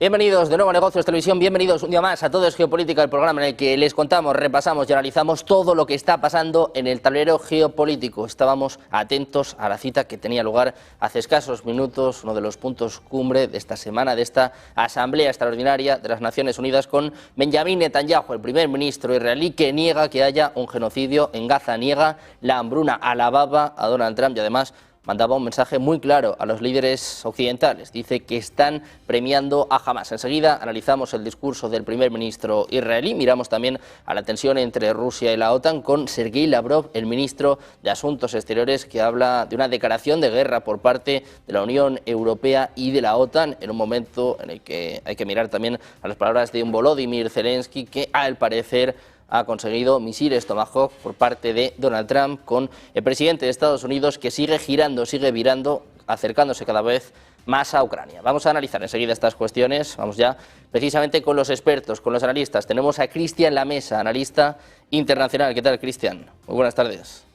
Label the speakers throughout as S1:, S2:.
S1: Bienvenidos de nuevo a Negocios Televisión, bienvenidos un día más a Todo es Geopolítica, el programa en el que les contamos, repasamos y analizamos todo lo que está pasando en el tablero geopolítico. Estábamos atentos a la cita que tenía lugar hace escasos minutos, uno de los puntos cumbre de esta semana, de esta Asamblea Extraordinaria de las Naciones Unidas, con Benjamín Netanyahu, el primer ministro israelí, que niega que haya un genocidio en Gaza, niega la hambruna, alababa a Donald Trump y además mandaba un mensaje muy claro a los líderes occidentales. Dice que están premiando a Hamás. Enseguida analizamos el discurso del primer ministro israelí. Miramos también a la tensión entre Rusia y la OTAN con Sergei Lavrov, el ministro de Asuntos Exteriores, que habla de una declaración de guerra por parte de la Unión Europea y de la OTAN, en un momento en el que hay que mirar también a las palabras de un Volodymyr Zelensky, que al parecer ha conseguido misiles Tomahawk por parte de Donald Trump, con el presidente de Estados Unidos que sigue girando, sigue virando, acercándose cada vez más a Ucrania. Vamos a analizar enseguida estas cuestiones, vamos ya precisamente con los expertos, con los analistas. Tenemos a Cristian Lamesa, analista internacional. ¿Qué tal, Cristian? Muy buenas tardes.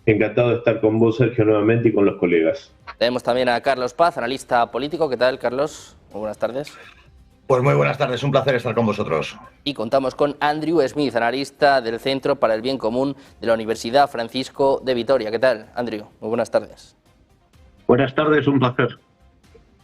S2: Encantado de estar con vos, Sergio, nuevamente y con los colegas.
S1: Tenemos también a Carlos Paz, analista político. ¿Qué tal, Carlos? Muy buenas tardes.
S3: Pues muy buenas tardes, un placer estar con vosotros.
S1: Y contamos con Andrew Smith, analista del Centro para el Bien Común de la Universidad Francisco de Vitoria. ¿Qué tal, Andrew? Muy buenas tardes.
S4: Buenas tardes, un placer.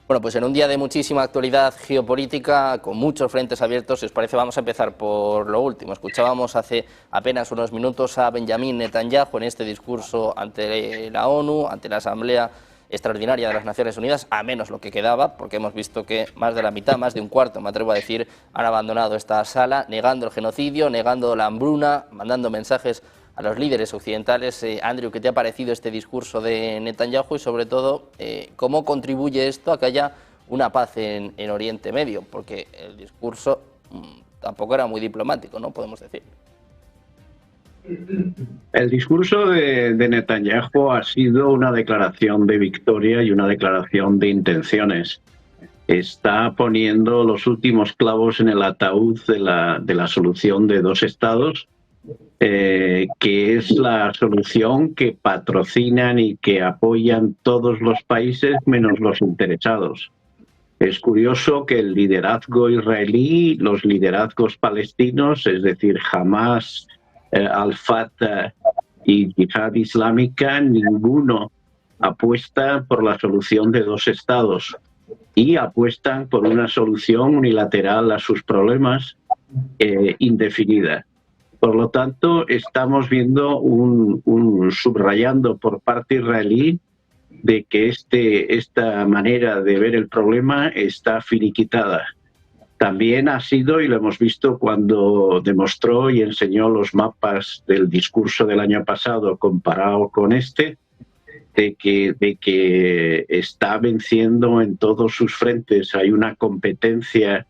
S1: Bueno, pues en un día de muchísima actualidad geopolítica, con muchos frentes abiertos, si os parece vamos a empezar por lo último. Escuchábamos hace apenas unos minutos a Benjamín Netanyahu en este discurso ante la ONU, ante la Asamblea Extraordinaria de las Naciones Unidas, a menos lo que quedaba, porque hemos visto que más de la mitad, más de un cuarto, me atrevo a decir, han abandonado esta sala, negando el genocidio, negando la hambruna, mandando mensajes a los líderes occidentales. Andrew, ¿qué te ha parecido este discurso de Netanyahu y sobre todo cómo contribuye esto a que haya una paz en Oriente Medio? Porque el discurso tampoco era muy diplomático, ¿no? Podemos decir.
S4: El discurso de Netanyahu ha sido una declaración de victoria y una declaración de intenciones. Está poniendo los últimos clavos en el ataúd de la solución de dos estados, que es la solución que patrocinan y que apoyan todos los países menos los interesados. Es curioso que el liderazgo israelí, los liderazgos palestinos, es decir, Hamás, Al-Fatah y Yihad Islámica, ninguno apuesta por la solución de dos estados y apuestan por una solución unilateral a sus problemas indefinida. Por lo tanto, estamos viendo un subrayando por parte israelí de que esta manera de ver el problema está finiquitada. También ha sido, y lo hemos visto cuando demostró y enseñó los mapas del discurso del año pasado comparado con este, de que está venciendo en todos sus frentes. Hay una competencia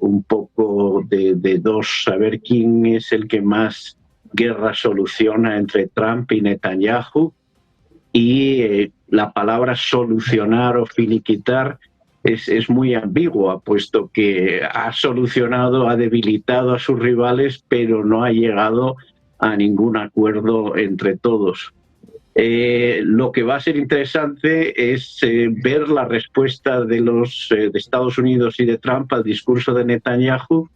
S4: un poco de dos, saber quién es el que más guerra soluciona entre Trump y Netanyahu, y la palabra solucionar o finiquitar es muy ambigua, puesto que ha solucionado, ha debilitado a sus rivales, pero no ha llegado a ningún acuerdo entre todos. Lo que va a ser interesante es ver la respuesta de Estados Unidos y de Trump al discurso de Netanyahu,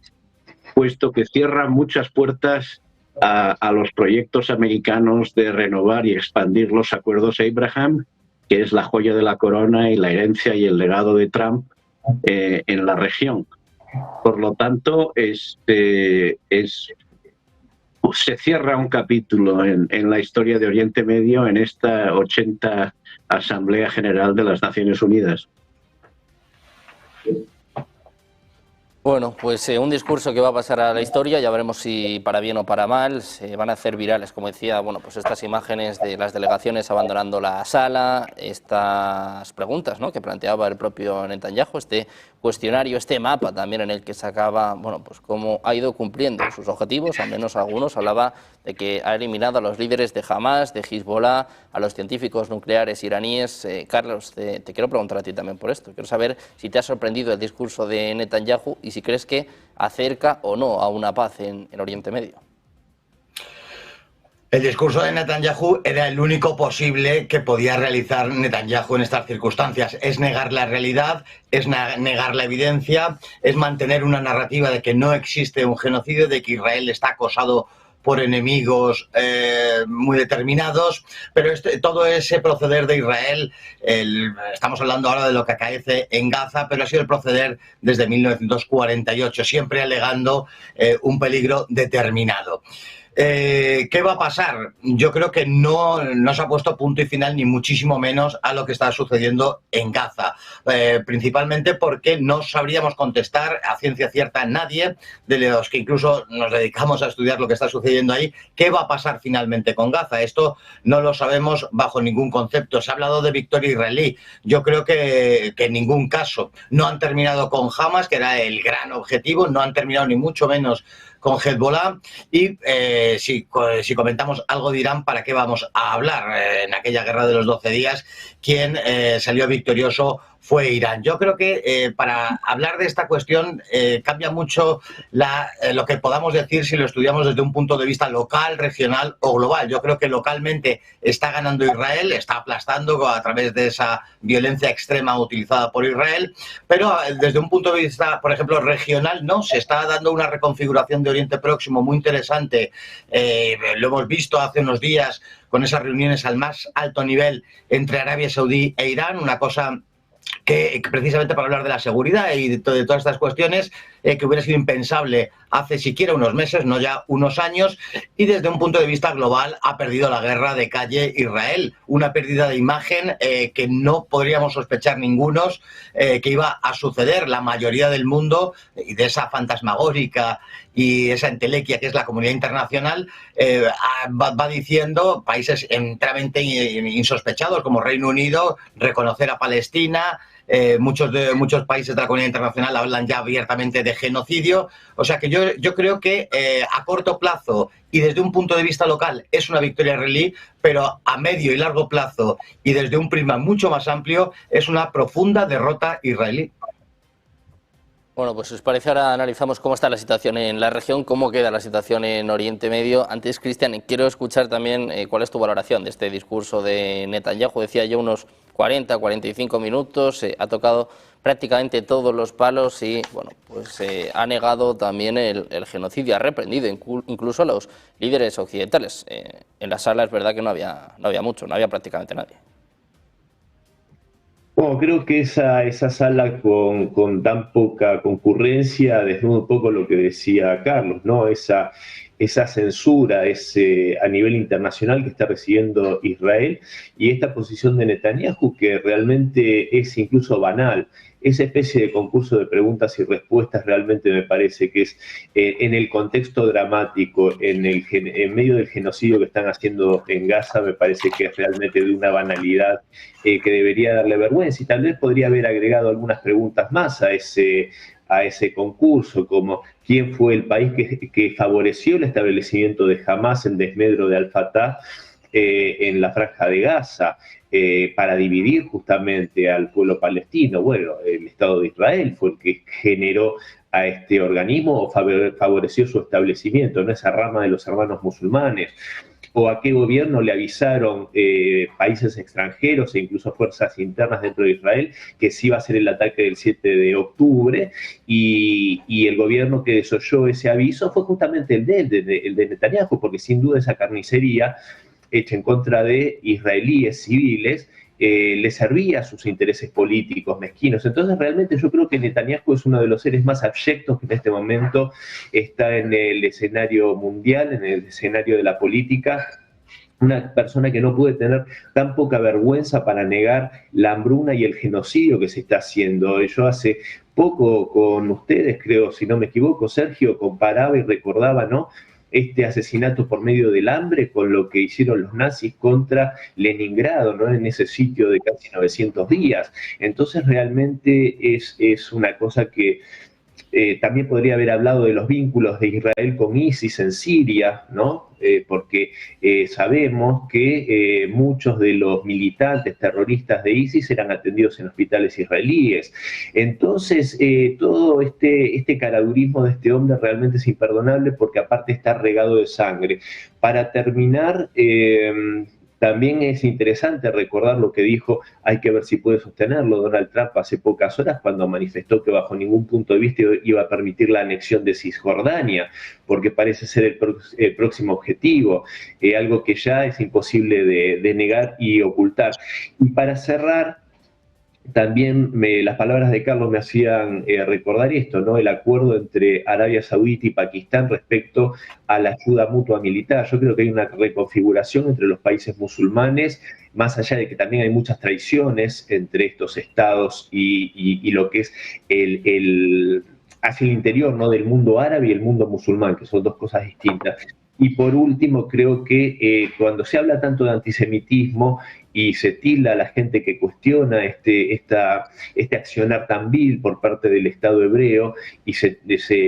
S4: puesto que cierra muchas puertas a los proyectos americanos de renovar y expandir los acuerdos Abraham, que es la joya de la corona y la herencia y el legado de Trump en la región. Por lo tanto, se cierra un capítulo en la historia de Oriente Medio en esta 80 Asamblea General de las Naciones Unidas.
S1: Bueno, pues un discurso que va a pasar a la historia, ya veremos si para bien o para mal. Se van a hacer virales, como decía, bueno, pues estas imágenes de las delegaciones abandonando la sala, estas preguntas, ¿no?, que planteaba el propio Netanyahu, este cuestionario, este mapa también en el que sacaba, bueno, pues cómo ha ido cumpliendo sus objetivos, al menos algunos. Hablaba de que ha eliminado a los líderes de Hamás, de Hezbollah, a los científicos nucleares iraníes. Carlos, te quiero preguntar a ti también por esto. Quiero saber si te ha sorprendido el discurso de Netanyahu y si crees que acerca o no a una paz en Oriente Medio.
S3: El discurso de Netanyahu era el único posible que podía realizar Netanyahu en estas circunstancias. Es negar la realidad, es negar la evidencia, es mantener una narrativa de que no existe un genocidio, de que Israel está acosado por enemigos muy determinados, pero todo ese proceder de Israel, estamos hablando ahora de lo que acaece en Gaza, pero ha sido el proceder desde 1948, siempre alegando un peligro determinado. ¿Qué va a pasar? Yo creo que no se ha puesto punto y final, ni muchísimo menos, a lo que está sucediendo en Gaza. Principalmente porque no sabríamos contestar a ciencia cierta a nadie de los que incluso nos dedicamos a estudiar lo que está sucediendo ahí. ¿Qué va a pasar finalmente con Gaza? Esto no lo sabemos bajo ningún concepto. Se ha hablado de victoria israelí. Yo creo que en ningún caso. No han terminado con Hamas, que era el gran objetivo, no han terminado ni mucho menos con Hezbollah, y si comentamos algo de Irán, ¿para qué vamos a hablar? En aquella guerra de los 12 días, quien salió victorioso fue Irán. Yo creo que para hablar de esta cuestión cambia mucho lo que podamos decir si lo estudiamos desde un punto de vista local, regional o global. Yo creo que localmente está ganando Israel, está aplastando a través de esa violencia extrema utilizada por Israel, pero desde un punto de vista, por ejemplo, regional, no, se está dando una reconfiguración de Oriente Próximo muy interesante. Lo hemos visto hace unos días con esas reuniones al más alto nivel entre Arabia Saudí e Irán, una cosa que precisamente para hablar de la seguridad y de todas estas cuestiones que hubiera sido impensable hace siquiera unos meses, no ya unos años, y desde un punto de vista global ha perdido la guerra de calle Israel, una pérdida de imagen que no podríamos sospechar ningunos que iba a suceder. La mayoría del mundo, y de esa fantasmagórica y esa entelequia que es la comunidad internacional, va diciendo, países enteramente insospechados como Reino Unido, reconocer a Palestina. Muchos países de la comunidad internacional hablan ya abiertamente de genocidio. O sea que yo creo que a corto plazo y desde un punto de vista local es una victoria israelí, pero a medio y largo plazo y desde un prisma mucho más amplio es una profunda derrota israelí.
S1: Bueno, pues si os parece, ahora analizamos cómo está la situación en la región, cómo queda la situación en Oriente Medio. Antes, Cristian, quiero escuchar también cuál es tu valoración de este discurso de Netanyahu. Decía yo unos 40, 45 minutos, ha tocado prácticamente todos los palos y bueno, pues ha negado también el genocidio, ha reprendido incluso a los líderes occidentales. En la sala es verdad que no había mucho, no había prácticamente nadie.
S2: Bueno, creo que esa sala con tan poca concurrencia desnuda un poco lo que decía Carlos, ¿no? Esa censura a nivel internacional que está recibiendo Israel y esta posición de Netanyahu que realmente es incluso banal. Esa especie de concurso de preguntas y respuestas realmente me parece que es en el contexto dramático, en medio del genocidio que están haciendo en Gaza, me parece que es realmente de una banalidad que debería darle vergüenza, y tal vez podría haber agregado algunas preguntas más a ese concurso, como quién fue el país que favoreció el establecimiento de Hamas, el desmedro de Al-Fatah en la franja de Gaza, para dividir justamente al pueblo palestino. Bueno, el Estado de Israel fue el que generó a este organismo o favoreció su establecimiento, ¿no? Esa rama de los hermanos musulmanes. O a qué gobierno le avisaron países extranjeros e incluso fuerzas internas dentro de Israel que sí iba a ser el ataque del 7 de octubre y el gobierno que desoyó ese aviso fue justamente el de Netanyahu, porque sin duda esa carnicería hecha en contra de israelíes civiles le servía a sus intereses políticos mezquinos. Entonces realmente yo creo que Netanyahu es uno de los seres más abyectos que en este momento está en el escenario mundial, en el escenario de la política. Una persona que no puede tener tan poca vergüenza para negar la hambruna y el genocidio que se está haciendo. Yo hace poco con ustedes, creo, si no me equivoco, Sergio, comparaba y recordaba, ¿no?, este asesinato por medio del hambre con lo que hicieron los nazis contra Leningrado, ¿no?, en ese sitio de casi 900 días. Entonces realmente es una cosa que también podría haber hablado de los vínculos de Israel con ISIS en Siria, ¿no? Porque sabemos que muchos de los militantes terroristas de ISIS eran atendidos en hospitales israelíes. Entonces, todo este caradurismo de este hombre realmente es imperdonable porque aparte está regado de sangre. Para terminar, también es interesante recordar lo que dijo, hay que ver si puede sostenerlo, Donald Trump hace pocas horas cuando manifestó que bajo ningún punto de vista iba a permitir la anexión de Cisjordania, porque parece ser el próximo objetivo, algo que ya es imposible de negar y ocultar. Y para cerrar, también las palabras de Carlos me hacían recordar esto, ¿no? El acuerdo entre Arabia Saudita y Pakistán respecto a la ayuda mutua militar. Yo creo que hay una reconfiguración entre los países musulmanes, más allá de que también hay muchas traiciones entre estos estados y lo que es hacia el interior, ¿no? Del mundo árabe y el mundo musulmán, que son dos cosas distintas. Y por último, creo que cuando se habla tanto de antisemitismo y se tilda a la gente que cuestiona este accionar tan vil por parte del Estado hebreo y se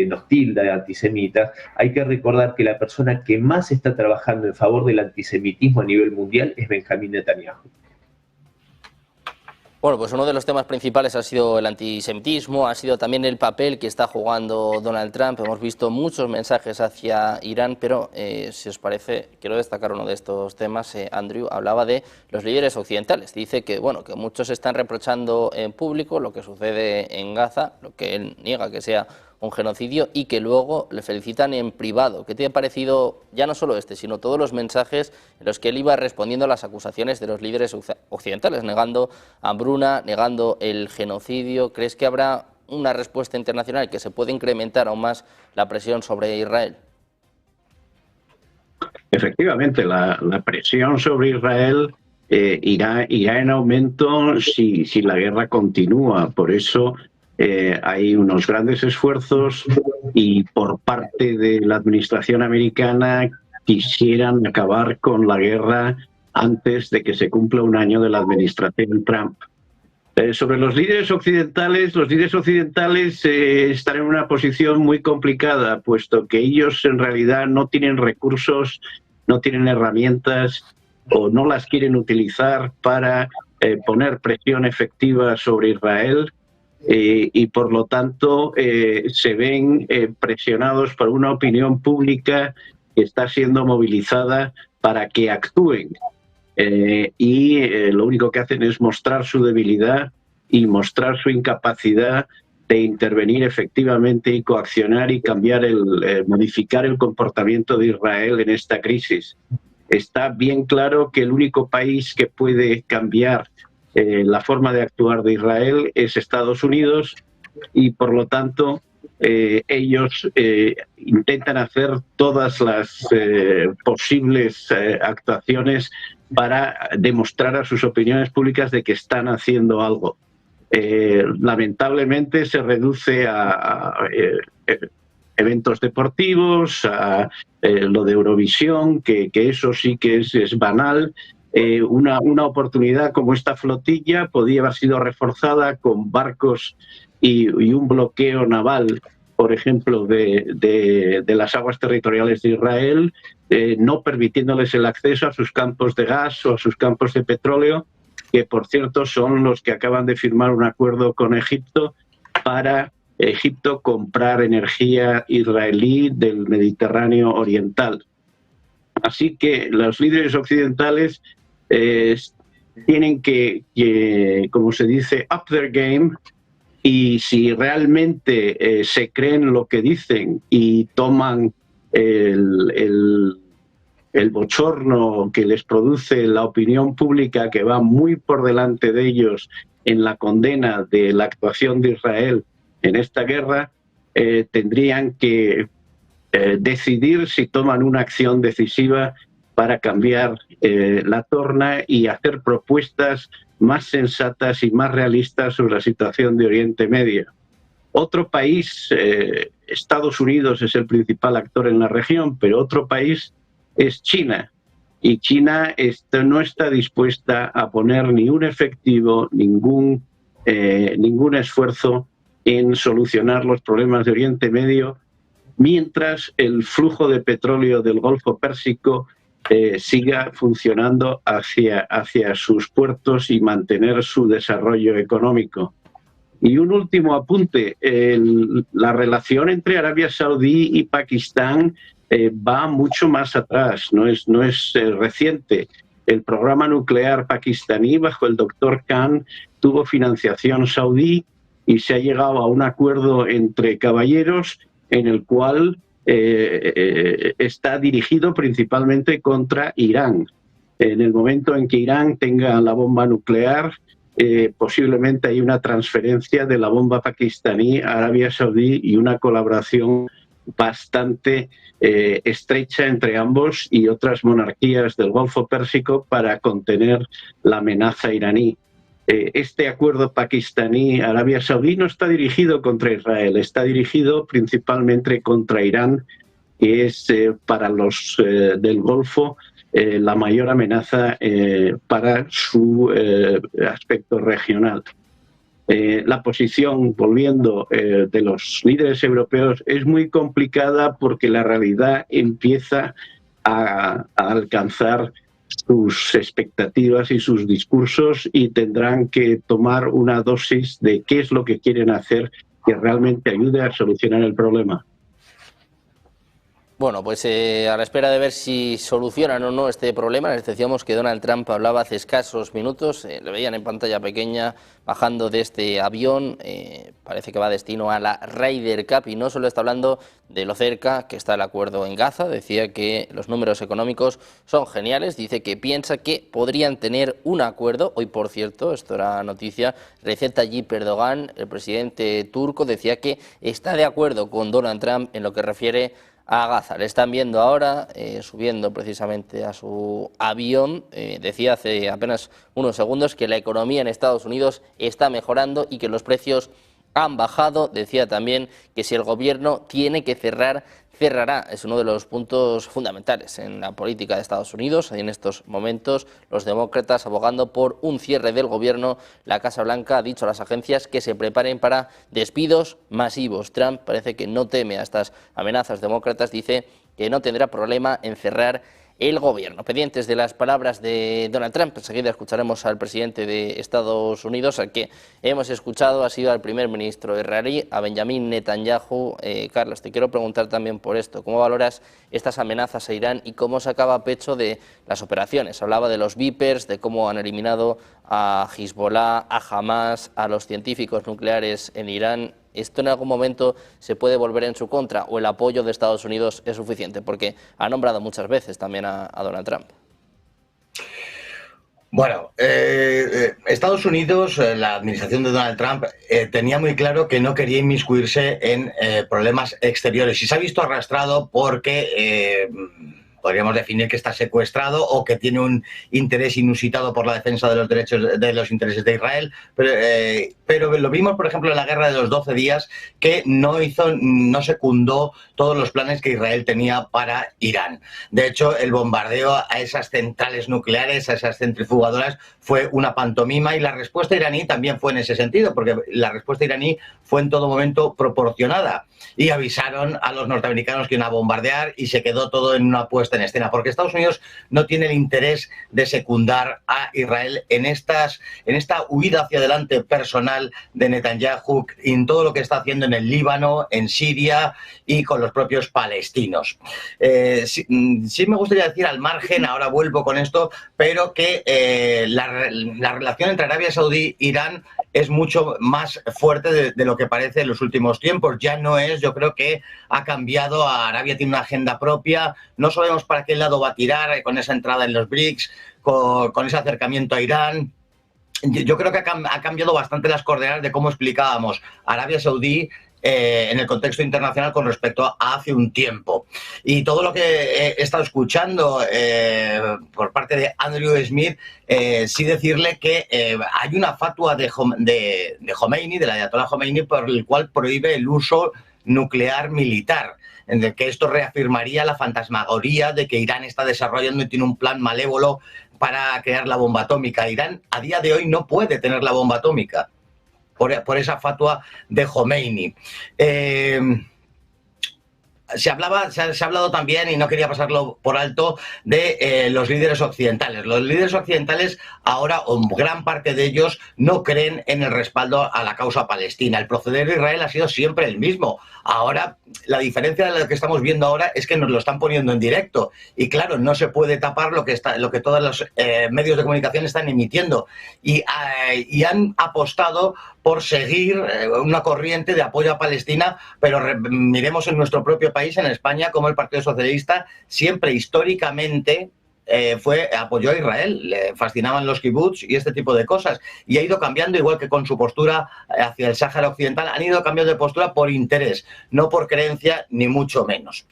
S2: nos tilda de antisemitas, hay que recordar que la persona que más está trabajando en favor del antisemitismo a nivel mundial es Benjamín Netanyahu.
S1: Bueno, pues uno de los temas principales ha sido el antisemitismo, ha sido también el papel que está jugando Donald Trump. Hemos visto muchos mensajes hacia Irán, pero si os parece, quiero destacar uno de estos temas. Andrew hablaba de los líderes occidentales. Dice que, bueno, que muchos están reprochando en público lo que sucede en Gaza, lo que él niega que sea un genocidio, y que luego le felicitan en privado. ¿Qué te ha parecido, ya no solo sino todos los mensajes en los que él iba respondiendo a las acusaciones de los líderes occidentales, negando hambruna, negando el genocidio? ¿Crees que habrá una respuesta internacional que se puede incrementar aún más la presión sobre Israel?
S4: Efectivamente, la presión sobre Israel irá en aumento si la guerra continúa. Por eso hay unos grandes esfuerzos y por parte de la administración americana quisieran acabar con la guerra antes de que se cumpla un año de la administración Trump. Sobre los líderes occidentales están en una posición muy complicada, puesto que ellos en realidad no tienen recursos, no tienen herramientas o no las quieren utilizar para poner presión efectiva sobre Israel. Y por lo tanto se ven presionados por una opinión pública que está siendo movilizada para que actúen. Lo único que hacen es mostrar su debilidad y mostrar su incapacidad de intervenir efectivamente y coaccionar y cambiar modificar el comportamiento de Israel en esta crisis. Está bien claro que el único país que puede cambiar la forma de actuar de Israel es Estados Unidos y por lo tanto ellos intentan hacer todas las posibles actuaciones para demostrar a sus opiniones públicas de que están haciendo algo. Lamentablemente se reduce a eventos deportivos, a lo de Eurovisión, que eso sí que es banal. Una oportunidad como esta flotilla podía haber sido reforzada con barcos y un bloqueo naval, por ejemplo, de las aguas territoriales de Israel, no permitiéndoles el acceso a sus campos de gas o a sus campos de petróleo, que por cierto son los que acaban de firmar un acuerdo con Egipto para Egipto comprar energía israelí del Mediterráneo Oriental. Así que los líderes occidentales tienen que, como se dice, up their game, y si realmente se creen lo que dicen y toman el bochorno que les produce la opinión pública, que va muy por delante de ellos en la condena de la actuación de Israel en esta guerra, tendrían que decidir si toman una acción decisiva para cambiar la torna y hacer propuestas más sensatas y más realistas sobre la situación de Oriente Medio. Otro país, Estados Unidos es el principal actor en la región, pero otro país es China. Y China no está dispuesta a poner ni un efectivo, ningún esfuerzo en solucionar los problemas de Oriente Medio, mientras el flujo de petróleo del Golfo Pérsico siga funcionando hacia sus puertos y mantener su desarrollo económico. Y un último apunte, la relación entre Arabia Saudí y Pakistán va mucho más atrás, no es reciente. El programa nuclear pakistaní bajo el Dr. Khan tuvo financiación saudí y se ha llegado a un acuerdo entre caballeros en el cual está dirigido principalmente contra Irán. En el momento en que Irán tenga la bomba nuclear, posiblemente hay una transferencia de la bomba pakistaní a Arabia Saudí y una colaboración bastante estrecha entre ambos y otras monarquías del Golfo Pérsico para contener la amenaza iraní. Este acuerdo pakistaní-Arabia Saudí no está dirigido contra Israel, está dirigido principalmente contra Irán, que es para los del Golfo la mayor amenaza para su aspecto regional. La posición, volviendo, de los líderes europeos es muy complicada porque la realidad empieza a alcanzar sus expectativas y sus discursos y tendrán que tomar una dosis de qué es lo que quieren hacer que realmente ayude a solucionar el problema.
S1: Bueno, pues a la espera de ver si solucionan o no este problema, les decíamos que Donald Trump hablaba hace escasos minutos, le veían en pantalla pequeña bajando de este avión, parece que va destino a la Ryder Cup y no solo está hablando de lo cerca que está el acuerdo en Gaza, decía que los números económicos son geniales, dice que piensa que podrían tener un acuerdo, hoy por cierto, esto era noticia, Recep Tayyip Erdogan, el presidente turco, decía que está de acuerdo con Donald Trump en lo que refiere a Gaza. Le están viendo ahora, subiendo precisamente a su avión. Decía hace apenas unos segundos que la economía en Estados Unidos está mejorando y que los precios han bajado. Decía también que si el gobierno tiene que cerrar, cerrará. Es uno de los puntos fundamentales en la política de Estados Unidos. En estos momentos, los demócratas abogando por un cierre del gobierno. La Casa Blanca ha dicho a las agencias que se preparen para despidos masivos. Trump parece que no teme a estas amenazas demócratas. Dice que no tendrá problema en cerrar el gobierno. Pendientes de las palabras de Donald Trump, enseguida escucharemos al presidente de Estados Unidos, al que hemos escuchado, ha sido al primer ministro israelí, a Benjamin Netanyahu. Carlos, te quiero preguntar también por esto, ¿cómo valoras estas amenazas a Irán y cómo sacaba pecho de las operaciones? Hablaba de los Vipers, de cómo han eliminado a Hezbollah, a Hamas, a los científicos nucleares en Irán. ¿Esto en algún momento se puede volver en su contra o el apoyo de Estados Unidos es suficiente? Porque ha nombrado muchas veces también a Donald Trump.
S3: Bueno, Estados Unidos, la administración de Donald Trump, tenía muy claro que no quería inmiscuirse en problemas exteriores y se ha visto arrastrado porque podríamos definir que está secuestrado o que tiene un interés inusitado por la defensa de los derechos, de los intereses de Israel, pero lo vimos, por ejemplo, en la guerra de los 12 días, que no secundó todos los planes que Israel tenía para Irán. De hecho, el bombardeo a esas centrales nucleares, a esas centrifugadoras, fue una pantomima y la respuesta iraní también fue en ese sentido, porque la respuesta iraní fue en todo momento proporcionada y avisaron a los norteamericanos que iban a bombardear y se quedó todo en una puesta en escena, porque Estados Unidos no tiene el interés de secundar a Israel en esta huida hacia adelante personal de Netanyahu, en todo lo que está haciendo en el Líbano, en Siria y con los propios palestinos. Sí me gustaría decir al margen, ahora vuelvo con esto, pero que la relación entre Arabia Saudí e Irán es mucho más fuerte de lo que parece en los últimos tiempos. Ya no es, yo creo que ha cambiado, Arabia tiene una agenda propia, no sabemos para qué lado va a tirar con esa entrada en los BRICS, con ese acercamiento a Irán. Yo creo que ha cambiado bastante las coordenadas de cómo explicábamos Arabia Saudí en el contexto internacional con respecto a hace un tiempo. Y todo lo que he estado escuchando por parte de Andrew Smith, sí decirle que hay una fatua de Khomeini, del Ayatollah Khomeini, por el cual prohíbe el uso nuclear militar, en que esto reafirmaría la fantasmagoría de que Irán está desarrollando y tiene un plan malévolo para crear la bomba atómica. Irán a día de hoy no puede tener la bomba atómica, por esa fatua de Khomeini. Se ha hablado también, y no quería pasarlo por alto, de los líderes occidentales. Los líderes occidentales ahora, o gran parte de ellos, no creen en el respaldo a la causa palestina. El proceder de Israel ha sido siempre el mismo. Ahora, la diferencia de lo que estamos viendo ahora es que nos lo están poniendo en directo. Y claro, no se puede tapar lo que todos los medios de comunicación están emitiendo. Y han apostado por seguir una corriente de apoyo a Palestina, pero miremos en nuestro propio país, en España, como el Partido Socialista siempre históricamente apoyó a Israel, le fascinaban los kibbutz y este tipo de cosas, y ha ido cambiando, igual que con su postura hacia el Sáhara Occidental, han ido cambiando de postura por interés, no por creencia, ni mucho menos.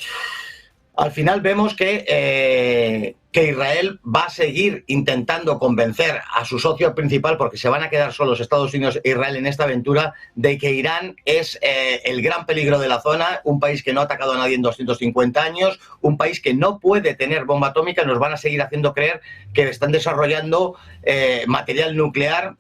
S3: Al final vemos que Israel va a seguir intentando convencer a su socio principal, porque se van a quedar solos Estados Unidos e Israel en esta aventura, de que Irán es el gran peligro de la zona, un país que no ha atacado a nadie en 250 años, un país que no puede tener bomba atómica. Nos van a seguir haciendo creer que están desarrollando material nuclear.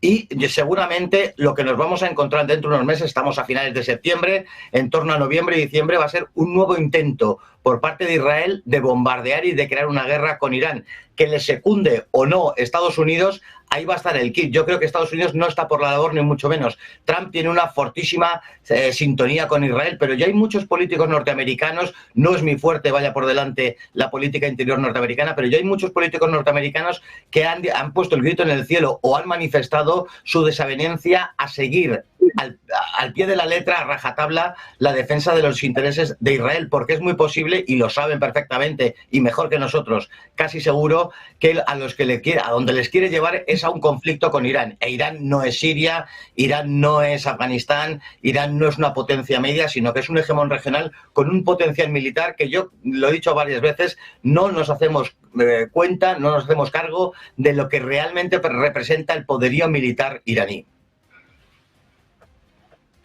S3: Y seguramente lo que nos vamos a encontrar dentro de unos meses, estamos a finales de septiembre, en torno a noviembre y diciembre, va a ser un nuevo intento por parte de Israel de bombardear y de crear una guerra con Irán. Que le secunde o no Estados Unidos, ahí va a estar el kit. Yo creo que Estados Unidos no está por la labor, ni mucho menos. Trump tiene una fortísima sintonía con Israel, pero ya hay muchos políticos norteamericanos, no es mi fuerte, vaya por delante la política interior norteamericana, pero ya hay muchos políticos norteamericanos que han puesto el grito en el cielo o han manifestado su desavenencia a seguir al pie de la letra, a rajatabla, la defensa de los intereses de Israel, porque es muy posible, y lo saben perfectamente y mejor que nosotros, casi seguro, que a donde les quiere llevar es a un conflicto con Irán. E Irán no es Siria, Irán no es Afganistán, Irán no es una potencia media, sino que es un hegemón regional con un potencial militar que, yo lo he dicho varias veces, no nos hacemos cuenta, no nos hacemos cargo de lo que realmente representa el poderío militar iraní.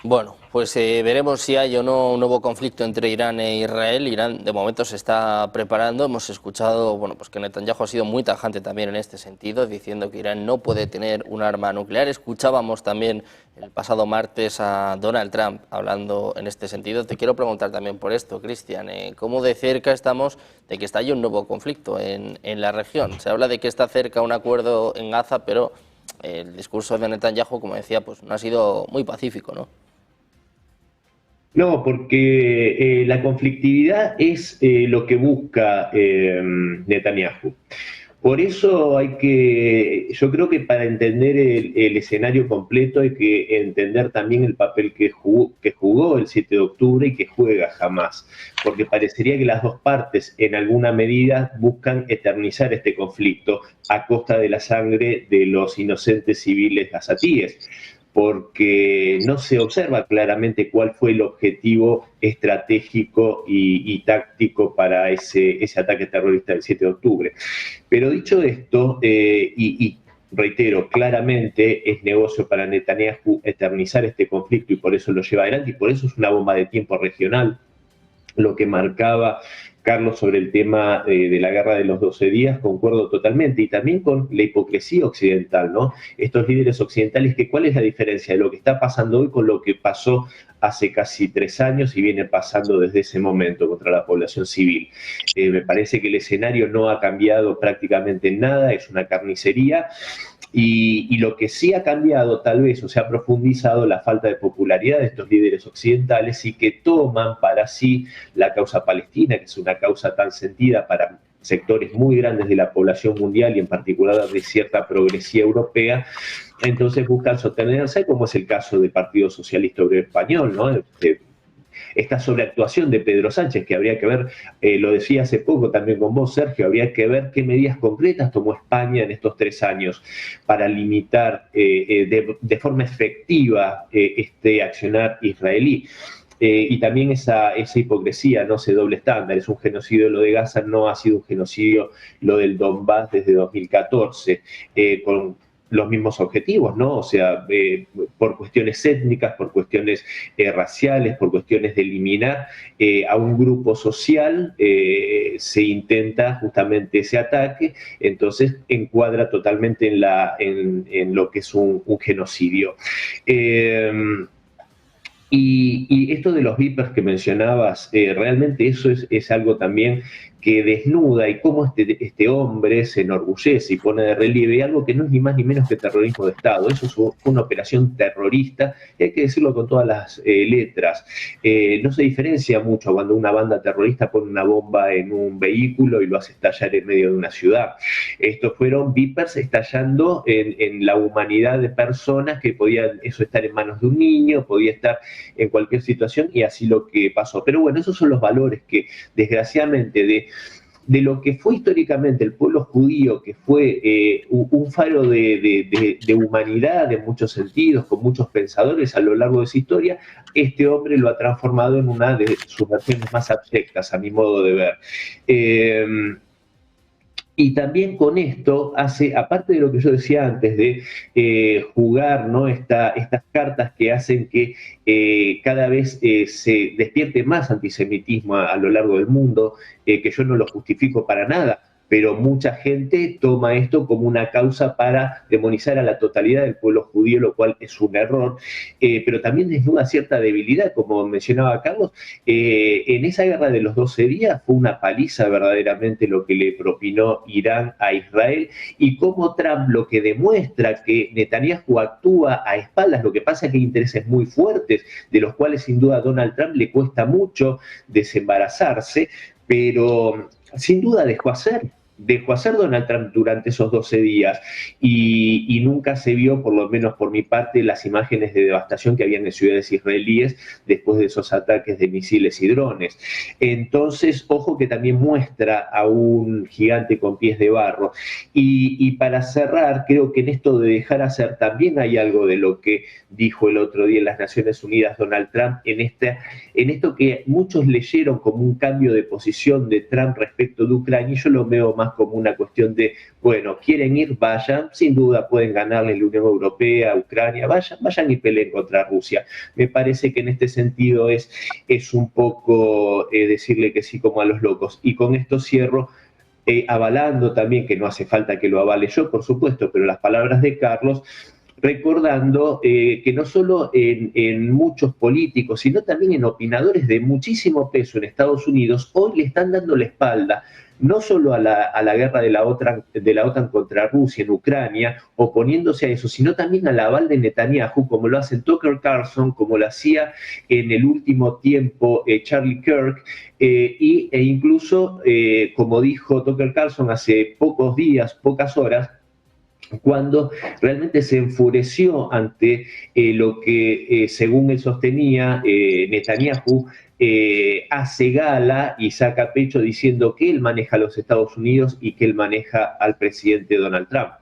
S1: Bueno, pues veremos si hay o no un nuevo conflicto entre Irán e Israel. Irán de momento se está preparando. Hemos escuchado pues que Netanyahu ha sido muy tajante también en este sentido, diciendo que Irán no puede tener un arma nuclear. Escuchábamos también el pasado martes a Donald Trump hablando en este sentido. Te quiero preguntar también por esto, Cristian, ¿cómo de cerca estamos de que estalle un nuevo conflicto en la región? Se habla de que está cerca un acuerdo en Gaza, pero el discurso de Netanyahu, como decía, pues no ha sido muy pacífico, ¿no?
S2: No, porque la conflictividad es lo que busca Netanyahu. Por eso yo creo que para entender el escenario completo hay que entender también el papel que jugó el 7 de octubre y que juega Hamás, porque parecería que las dos partes en alguna medida buscan eternizar este conflicto a costa de la sangre de los inocentes civiles gazatíes, porque no se observa claramente cuál fue el objetivo estratégico y táctico para ese ataque terrorista del 7 de octubre. Pero dicho esto, y reitero, claramente es negocio para Netanyahu eternizar este conflicto y por eso lo lleva adelante y por eso es una bomba de tiempo regional. Lo que marcaba Carlos sobre el tema de la guerra de los 12 días, concuerdo totalmente, y también con la hipocresía occidental, ¿no? Estos líderes occidentales, ¿cuál es la diferencia de lo que está pasando hoy con lo que pasó hace casi 3 años y viene pasando desde ese momento contra la población civil? Me parece que el escenario no ha cambiado prácticamente en nada, es una carnicería. Y lo que sí ha cambiado tal vez o se ha profundizado la falta de popularidad de estos líderes occidentales y que toman para sí la causa palestina, que es una causa tan sentida para sectores muy grandes de la población mundial y en particular de cierta progresía europea. Entonces buscan sostenerse, como es el caso del Partido Socialista Obrero Español, ¿no? Esta sobreactuación de Pedro Sánchez, que habría que ver, lo decía hace poco también con vos, Sergio, habría que ver qué medidas concretas tomó España en estos 3 años para limitar de forma efectiva este accionar israelí. Y también esa hipocresía, ¿no? Ese doble estándar. Es un genocidio lo de Gaza, no ha sido un genocidio lo del Donbass desde 2014, con los mismos objetivos, ¿no? O sea, por cuestiones étnicas, por cuestiones raciales, por cuestiones de eliminar a un grupo social, se intenta justamente ese ataque, entonces encuadra totalmente en lo que es un genocidio. Y esto de los vipers que mencionabas, realmente eso es algo también que desnuda y cómo este hombre se enorgullece y pone de relieve algo que no es ni más ni menos que terrorismo de Estado. Eso fue una operación terrorista, y hay que decirlo con todas las letras. No se diferencia mucho cuando una banda terrorista pone una bomba en un vehículo y lo hace estallar en medio de una ciudad. Estos fueron vipers estallando en la humanidad de personas que podían eso estar en manos de un niño, podía estar en cualquier situación, y así lo que pasó. Pero bueno, esos son los valores que desgraciadamente de lo que fue históricamente el pueblo judío, que fue un faro de humanidad en muchos sentidos, con muchos pensadores a lo largo de su historia, este hombre lo ha transformado en una de sus versiones más abyectas, a mi modo de ver. Y también con esto hace, aparte de lo que yo decía antes, de jugar, ¿no? Estas cartas que hacen que cada vez se despierte más antisemitismo a lo largo del mundo, que yo no lo justifico para nada, pero mucha gente toma esto como una causa para demonizar a la totalidad del pueblo judío, lo cual es un error, pero también desnuda cierta debilidad, como mencionaba Carlos. En esa guerra de los 12 días fue una paliza verdaderamente lo que le propinó Irán a Israel, y cómo Trump lo que demuestra que Netanyahu actúa a espaldas. Lo que pasa es que hay intereses muy fuertes, de los cuales sin duda a Donald Trump le cuesta mucho desembarazarse, pero sin duda dejó hacer Donald Trump durante esos 12 días, y nunca se vio, por lo menos por mi parte, las imágenes de devastación que habían en ciudades israelíes después de esos ataques de misiles y drones. Entonces, ojo que también muestra a un gigante con pies de barro. Y para cerrar, creo que en esto de dejar hacer también hay algo de lo que dijo el otro día en las Naciones Unidas Donald Trump, en esto que muchos leyeron como un cambio de posición de Trump respecto de Ucrania, y yo lo veo más como una cuestión de, bueno, quieren ir, vayan, sin duda pueden ganarle la Unión Europea a Ucrania, vayan y peleen contra Rusia. Me parece que en este sentido es un poco decirle que sí como a los locos. Y con esto cierro, avalando también, que no hace falta que lo avale yo, por supuesto, pero las palabras de Carlos, recordando que no solo en muchos políticos, sino también en opinadores de muchísimo peso en Estados Unidos, hoy le están dando la espalda no solo a la guerra de la OTAN contra Rusia en Ucrania, oponiéndose a eso, sino también al aval de Netanyahu, como lo hacen Tucker Carlson, como lo hacía en el último tiempo Charlie Kirk, e incluso, como dijo Tucker Carlson hace pocos días, pocas horas, cuando realmente se enfureció ante lo que, según él sostenía, Netanyahu hace gala y saca pecho diciendo que él maneja a los Estados Unidos y que él maneja al presidente Donald Trump.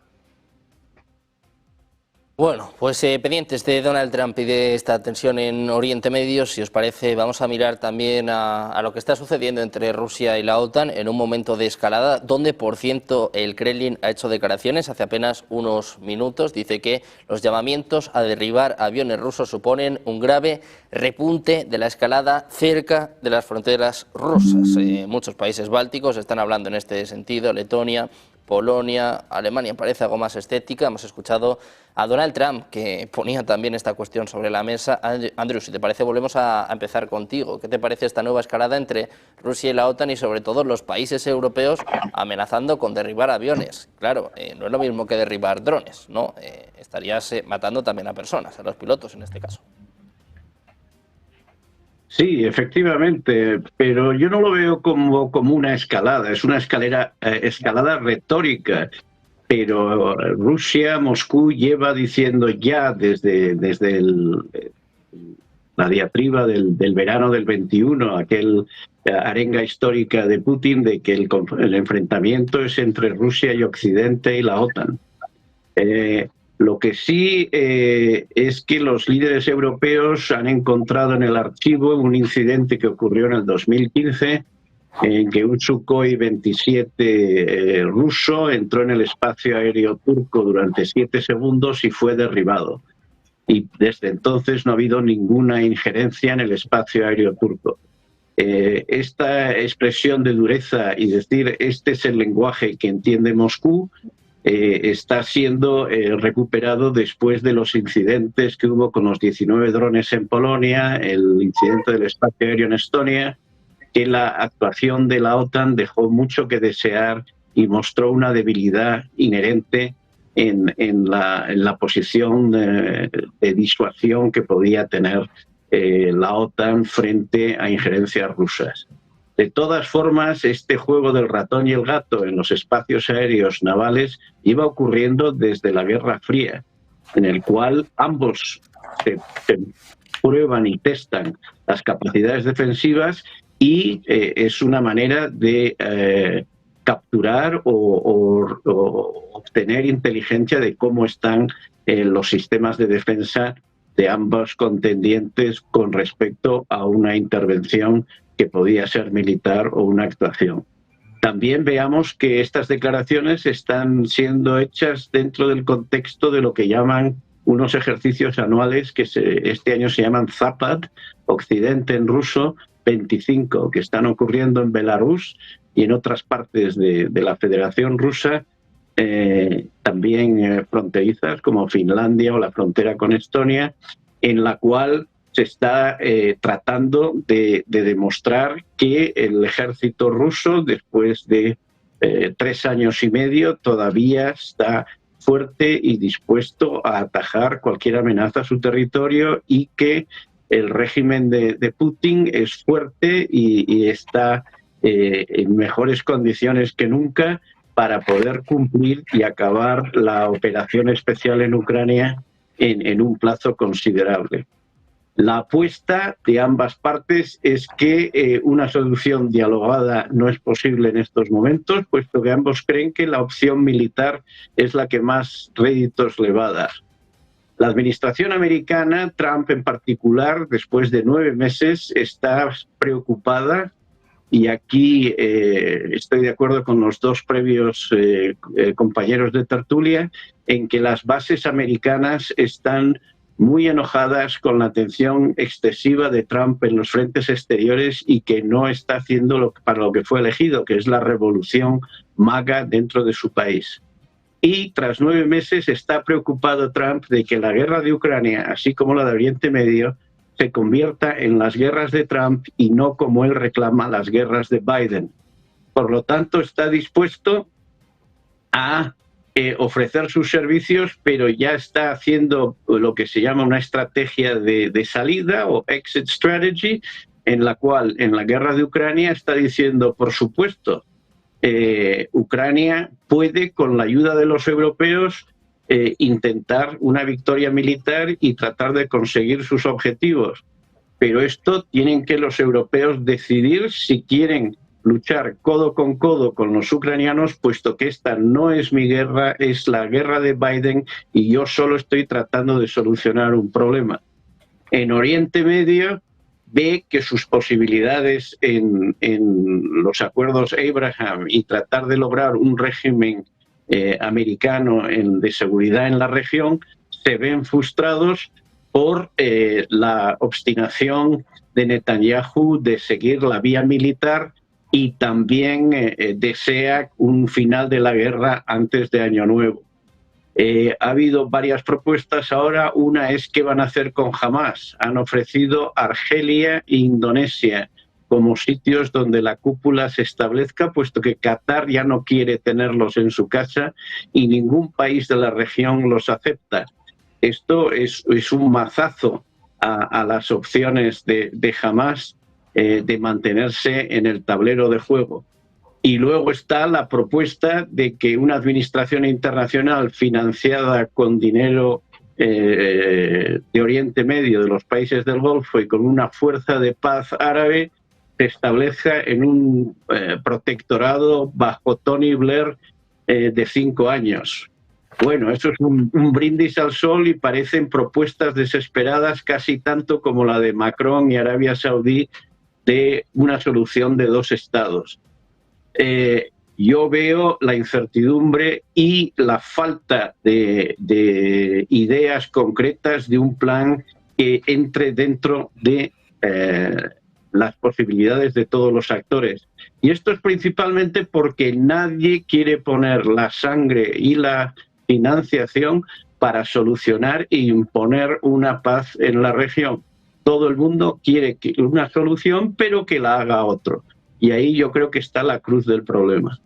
S1: Bueno, pues pendientes de Donald Trump y de esta tensión en Oriente Medio, si os parece, vamos a mirar también a lo que está sucediendo entre Rusia y la OTAN en un momento de escalada, donde, por cierto, el Kremlin ha hecho declaraciones hace apenas unos minutos. Dice que los llamamientos a derribar aviones rusos suponen un grave repunte de la escalada cerca de las fronteras rusas. Muchos países bálticos están hablando en este sentido, Letonia, Polonia, Alemania parece algo más escéptica. Hemos escuchado a Donald Trump, que ponía también esta cuestión sobre la mesa. Andrew, si te parece, volvemos a empezar contigo. ¿Qué te parece esta nueva escalada entre Rusia y la OTAN y sobre todo los países europeos amenazando con derribar aviones? Claro, no es lo mismo que derribar drones, ¿no? Estarías matando también a personas, a los pilotos en este caso.
S4: Sí, efectivamente, pero yo no lo veo como una escalada, es una escalada retórica. Pero Rusia, Moscú lleva diciendo ya desde la diatriba del verano del 21, aquel arenga histórica de Putin de que el enfrentamiento es entre Rusia y Occidente y la OTAN. Lo que sí es que los líderes europeos han encontrado en el archivo un incidente que ocurrió en el 2015 en que un Sukhoi 27 ruso entró en el espacio aéreo turco durante 7 segundos y fue derribado. Y desde entonces no ha habido ninguna injerencia en el espacio aéreo turco. Esta expresión de dureza y decir este es el lenguaje que entiende Moscú está siendo recuperado después de los incidentes que hubo con los 19 drones en Polonia, el incidente del espacio aéreo en Estonia, que la actuación de la OTAN dejó mucho que desear y mostró una debilidad inherente en la posición de disuasión que podía tener la OTAN frente a injerencias rusas. De todas formas, este juego del ratón y el gato en los espacios aéreos navales iba ocurriendo desde la Guerra Fría, en el cual ambos se prueban y testan las capacidades defensivas y es una manera de capturar o obtener inteligencia de cómo están los sistemas de defensa de ambos contendientes con respecto a una intervención que podía ser militar o una actuación. También veamos que estas declaraciones están siendo hechas dentro del contexto de lo que llaman unos ejercicios anuales que este año se llaman Zapad, Occidente en ruso, 25, que están ocurriendo en Belarus y en otras partes de la Federación Rusa, también fronterizas como Finlandia o la frontera con Estonia, en la cual se está tratando de demostrar que el ejército ruso, después de 3 años y medio, todavía está fuerte y dispuesto a atajar cualquier amenaza a su territorio y que el régimen de Putin es fuerte y está en mejores condiciones que nunca para poder cumplir y acabar la operación especial en Ucrania en un plazo considerable. La apuesta de ambas partes es que una solución dialogada no es posible en estos momentos, puesto que ambos creen que la opción militar es la que más réditos le va a dar. La administración americana, Trump en particular, después de 9 meses, está preocupada, y aquí estoy de acuerdo con los 2 previos compañeros de tertulia, en que las bases americanas están muy enojadas con la atención excesiva de Trump en los frentes exteriores y que no está haciendo para lo que fue elegido, que es la revolución MAGA dentro de su país. Y tras 9 meses está preocupado Trump de que la guerra de Ucrania, así como la de Oriente Medio, se convierta en las guerras de Trump y no como él reclama las guerras de Biden. Por lo tanto, está dispuesto a ofrecer sus servicios, pero ya está haciendo lo que se llama una estrategia de salida o exit strategy, en la cual en la guerra de Ucrania está diciendo, por supuesto, Ucrania puede, con la ayuda de los europeos, intentar una victoria militar y tratar de conseguir sus objetivos. Pero esto tienen que los europeos decidir si quieren luchar codo con los ucranianos, puesto que esta no es mi guerra, es la guerra de Biden y yo solo estoy tratando de solucionar un problema. En Oriente Medio ve que sus posibilidades en los acuerdos Abraham y tratar de lograr un régimen americano de seguridad en la región se ven frustrados por la obstinación de Netanyahu de seguir la vía militar y también desea un final de la guerra antes de Año Nuevo. Ha habido varias propuestas ahora. Una es qué van a hacer con Hamas. Han ofrecido Argelia e Indonesia como sitios donde la cúpula se establezca, puesto que Qatar ya no quiere tenerlos en su casa y ningún país de la región los acepta. Esto es un mazazo a las opciones de Hamas de mantenerse en el tablero de juego. Y luego está la propuesta de que una administración internacional financiada con dinero de Oriente Medio, de los países del Golfo y con una fuerza de paz árabe, se establezca en un protectorado bajo Tony Blair de 5 años. Bueno, eso es un brindis al sol y parecen propuestas desesperadas casi tanto como la de Macron y Arabia Saudí de una solución de dos estados. Yo veo la incertidumbre y la falta de ideas concretas de un plan que entre dentro de las posibilidades de todos los actores. Y esto es principalmente porque nadie quiere poner la sangre y la financiación para solucionar e imponer una paz en la región. Todo el mundo quiere una solución, pero que la haga otro. Y ahí yo creo que está la cruz del problema.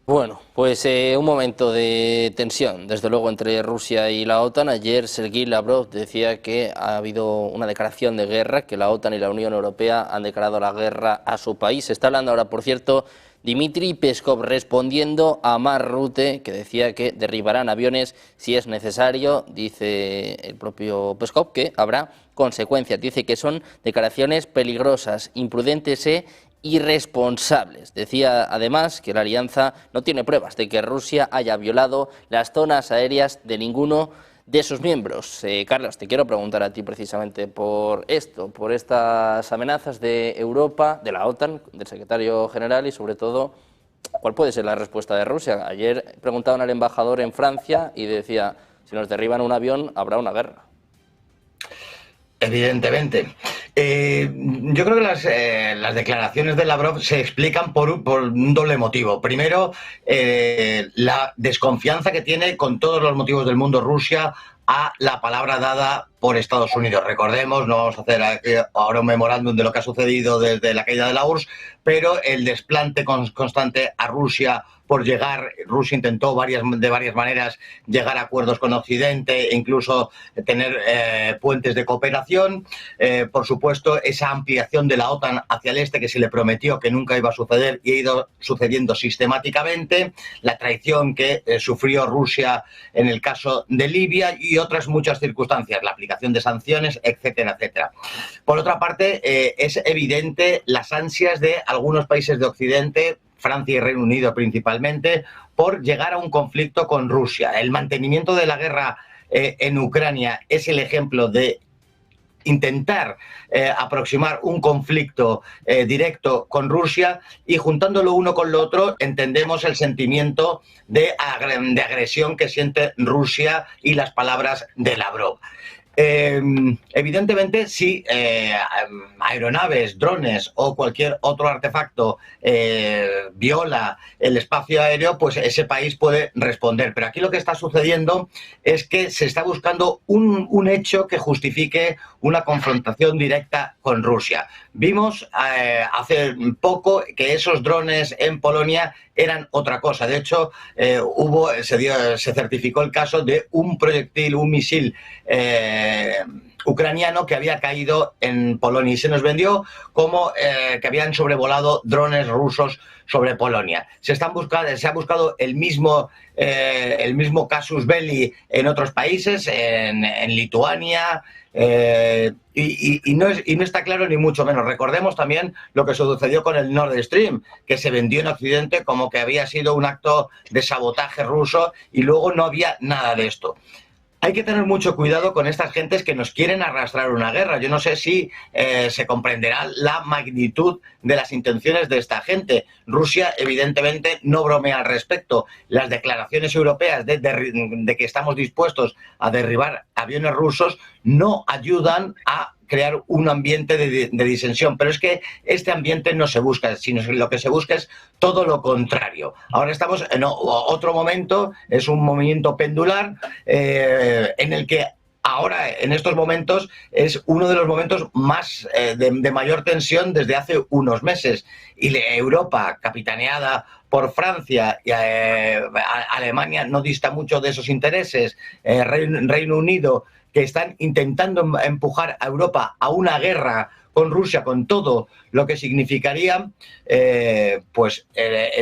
S1: Bueno, pues un momento de tensión, desde luego, entre Rusia y la OTAN. Ayer Sergei Lavrov decía que ha habido una declaración de guerra, que la OTAN y la Unión Europea han declarado la guerra a su país. Se está hablando ahora, por cierto, Dmitry Peskov respondiendo a Mark Rutte, que decía que derribarán aviones si es necesario. Dice el propio Peskov que habrá consecuencias. Dice que son declaraciones peligrosas, imprudentes e irresponsables. Decía además que la alianza no tiene pruebas de que Rusia haya violado las zonas aéreas de ninguno de sus miembros. Carlos, te quiero preguntar a ti precisamente por esto, por estas amenazas de Europa, de la OTAN, del secretario general y sobre todo, ¿cuál puede ser la respuesta de Rusia? Ayer preguntaban al embajador en Francia y decía, si nos derriban un avión habrá una guerra.
S3: Evidentemente. Yo creo que las declaraciones de Lavrov se explican por un doble motivo. Primero, la desconfianza que tiene, con todos los motivos del mundo, Rusia a la palabra dada por Estados Unidos. Recordemos, no vamos a hacer ahora un memorándum de lo que ha sucedido desde la caída de la URSS, pero el desplante constante a Rusia por llegar, Rusia intentó de varias maneras llegar a acuerdos con Occidente e incluso tener puentes de cooperación. Por supuesto, esa ampliación de la OTAN hacia el este que se le prometió que nunca iba a suceder y ha ido sucediendo sistemáticamente. La traición que sufrió Rusia en el caso de Libia y otras muchas circunstancias, la aplicación de sanciones, etcétera, etcétera. Por otra parte, es evidente las ansias de algunos países de Occidente, Francia y Reino Unido principalmente, por llegar a un conflicto con Rusia. El mantenimiento de la guerra en Ucrania es el ejemplo de intentar aproximar un conflicto directo con Rusia, y juntándolo uno con lo otro entendemos el sentimiento de agresión que siente Rusia y las palabras de Lavrov. Evidentemente, si aeronaves, drones o cualquier otro artefacto viola el espacio aéreo, pues ese país puede responder. Pero aquí lo que está sucediendo es que se está buscando un hecho que justifique una confrontación directa con Rusia. Vimos hace poco que esos drones en Polonia eran otra cosa. De hecho, se certificó el caso de un proyectil, un misil ucraniano que había caído en Polonia y se nos vendió como que habían sobrevolado drones rusos sobre Polonia. Se ha buscado el mismo casus belli en otros países, en Lituania, y no está claro ni mucho menos. Recordemos también lo que sucedió con el Nord Stream, que se vendió en Occidente como que había sido un acto de sabotaje ruso y luego no había nada de esto. Hay que tener mucho cuidado con estas gentes que nos quieren arrastrar una guerra. Yo no sé si se comprenderá la magnitud de las intenciones de esta gente. Rusia, evidentemente, no bromea al respecto. Las declaraciones europeas de que estamos dispuestos a derribar aviones rusos no ayudan a crear un ambiente de disensión, pero es que este ambiente no se busca, sino que lo que se busca es todo lo contrario. Ahora estamos en otro momento, es un movimiento pendular en el que ahora, en estos momentos, es uno de los momentos más de mayor tensión desde hace unos meses. Y Europa, capitaneada por Francia y Alemania, no dista mucho de esos intereses, Reino Unido, que están intentando empujar a Europa a una guerra con Rusia, con todo lo que significaría,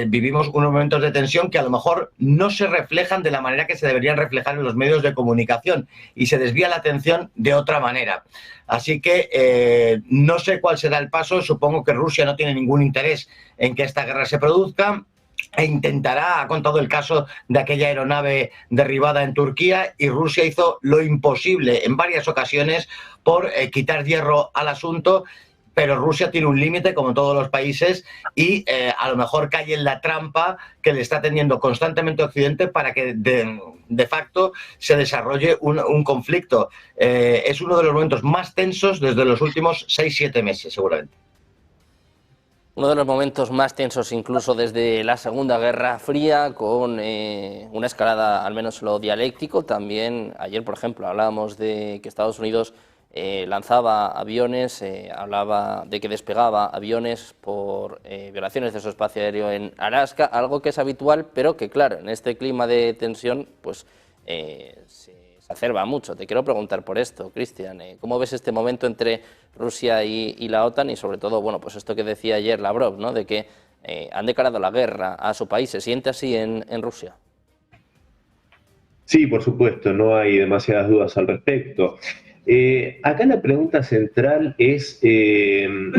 S3: vivimos unos momentos de tensión que a lo mejor no se reflejan de la manera que se deberían reflejar en los medios de comunicación y se desvía la atención de otra manera. Así que no sé cuál será el paso. Supongo que Rusia no tiene ningún interés en que esta guerra se produzca. e intentará, ha contado el caso de aquella aeronave derribada en Turquía, y Rusia hizo lo imposible en varias ocasiones por quitar hierro al asunto, pero Rusia tiene un límite, como todos los países, y a lo mejor cae en la trampa que le está teniendo constantemente Occidente para que de facto se desarrolle un conflicto. Es uno de los momentos más tensos desde los últimos 6-7 meses, seguramente.
S1: Uno de los momentos más tensos incluso desde la Segunda Guerra Fría, con una escalada, al menos en lo dialéctico. También ayer, por ejemplo, hablábamos de que Estados Unidos lanzaba aviones, hablaba de que despegaba aviones por violaciones de su espacio aéreo en Alaska, algo que es habitual, pero que, claro, en este clima de tensión pues se acerba mucho. Te quiero preguntar por esto, Cristian, ¿cómo ves este momento entre Rusia y la OTAN? Y sobre todo, bueno, pues esto que decía ayer Lavrov, ¿no?, de que han declarado la guerra a su país. ¿Se siente así en Rusia?
S2: Sí, por supuesto, no hay demasiadas dudas al respecto. Acá la pregunta central es que